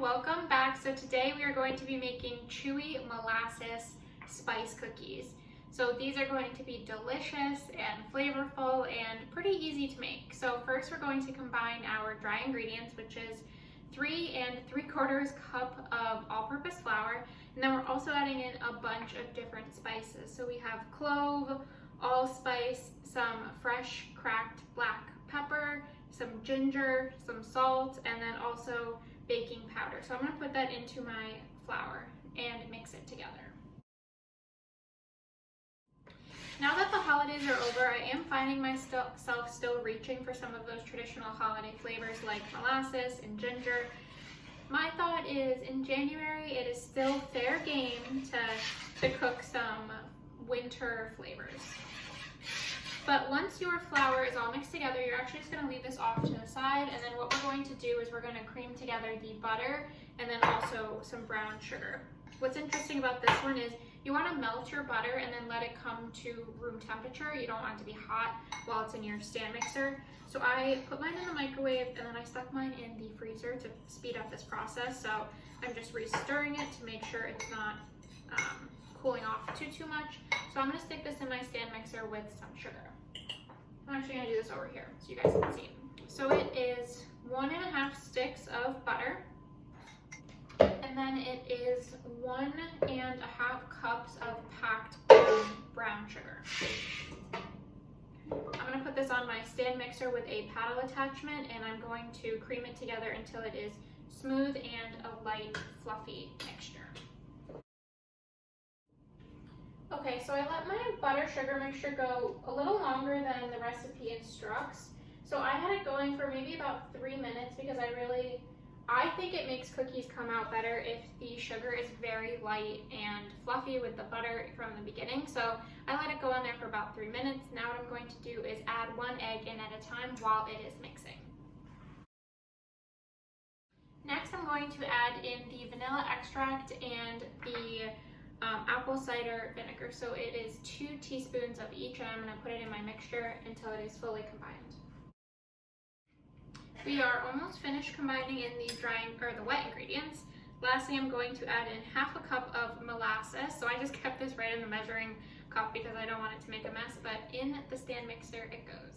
welcome back. So today we are going to be making Chewy molasses spice cookies. So these are going to be delicious and flavorful and pretty easy to make. So first we're going to combine our dry ingredients, which is 3 3/4 cup of all-purpose flour, and then we're also adding in a bunch of different spices. So we have clove, allspice, some fresh cracked black pepper, some ginger, some salt, and then also baking powder. So I'm going to put that into my flour and mix it together. Now that the holidays are over, I am finding myself still reaching for some of those traditional holiday flavors like molasses and ginger. My thought is in January it is still fair game to cook some winter flavors. But once your flour is all mixed together, you're actually just going to leave this off to the side, and then what we're going to do is we're going to cream together the butter and then also some brown sugar. What's interesting about this one is you want to melt your butter and then let it come to room temperature. You don't want it to be hot while it's in your stand mixer. So I put mine in the microwave and then I stuck mine in the freezer to speed up this process. So I'm just re-stirring it to make sure it's not cooling off too much. So I'm going to stick this in my stand mixer with some sugar. I'm actually going to do this over here so you guys can see. So it is 1.5 sticks of butter, and then it is 1.5 cups of packed brown sugar. I'm going to put this on my stand mixer with a paddle attachment, and I'm going to cream it together until it is smooth and a light, fluffy mixture. Okay, so I let my butter sugar mixture go a little longer than the recipe instructs. So I had it going for maybe about 3 minutes because I think it makes cookies come out better if the sugar is very light and fluffy with the butter from the beginning. So I let it go on there for about 3 minutes. Now what I'm going to do is add 1 egg in at a time while it is mixing. Next I'm going to add in the vanilla extract and the apple cider vinegar. So it is 2 teaspoons of each, and I'm going to put it in my mixture until it is fully combined. We are almost finished combining in the wet ingredients. Lastly, I'm going to add in 1/2 cup of molasses. So I just kept this right in the measuring cup because I don't want it to make a mess, but in the stand mixer it goes.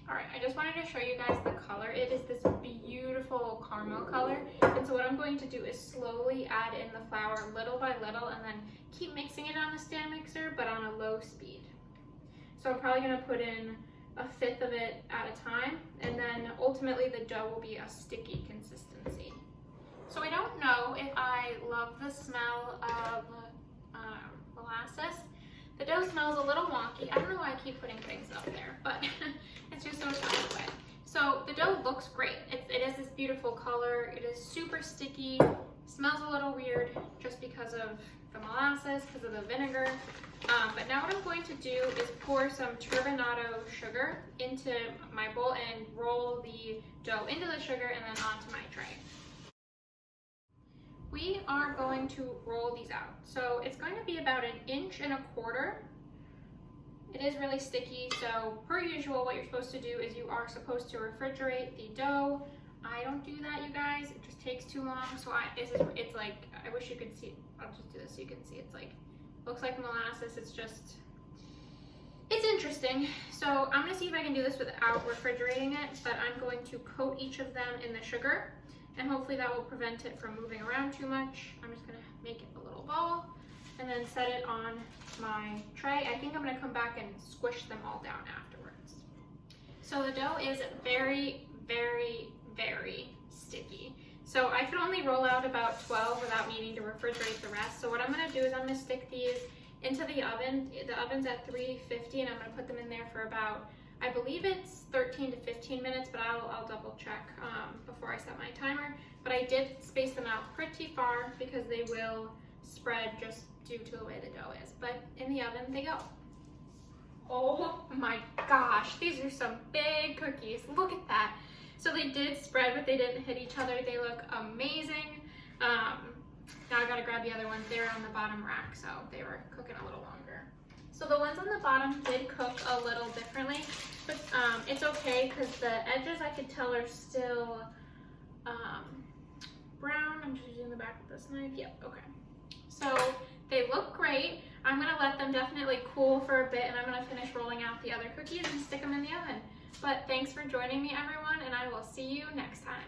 Alright, I just wanted to show you guys the color. It is this beautiful caramel color, and so what I'm going to do is slowly add in the flour little by little and then keep mixing it on the stand mixer but on a low speed. So I'm probably going to put in 1/5 of it at a time, and then ultimately the dough will be a sticky consistency. So I don't know if I love the smell of molasses. The dough smells a little wonky. I don't know why I keep putting things up there, but it's just so soft way. So the dough looks great. It is this beautiful color. It is super sticky. Smells a little weird just because of the molasses, because of the vinegar. But now what I'm going to do is pour some turbinado sugar into my bowl and roll the dough into the sugar and then onto my tray. We are going to roll these out. So it's going to be about 1.25 inches. It is really sticky, so per usual what you're supposed to do is you are supposed to refrigerate the dough. I don't do that, you guys. It just takes too long. So it's like, I wish you could see. I'll just do this so you can see. It's like, looks like molasses. It's interesting. So I'm gonna see if I can do this without refrigerating it, but I'm going to coat each of them in the sugar, and hopefully that will prevent it from moving around too much. I'm just gonna make it a little ball and then set it on my tray. I think I'm gonna come back and squish them all down afterwards. So the dough is very, very, very sticky. So I could only roll out about 12 without needing to refrigerate the rest. So what I'm gonna do is I'm gonna stick these into the oven. The oven's at 350, and I'm gonna put them in there for about, I believe it's 13 to 15 minutes, but I'll double check before I set my timer. But I did space them out pretty far because they will spread just due to the way the dough is. But in the oven they go. Oh my gosh, these are some big cookies. Look at that. So they did spread, but they didn't hit each other. They look amazing. Now I gotta grab the other ones. They were on the bottom rack, so they were cooking a little longer. So the ones on the bottom did cook a little differently, but it's okay because the edges I could tell are still brown. I'm just using the back of this knife. Yep, okay. So they look great. I'm gonna let them definitely cool for a bit, and I'm gonna finish rolling out the other cookies and stick them in the oven. But thanks for joining me, everyone, and I will see you next time.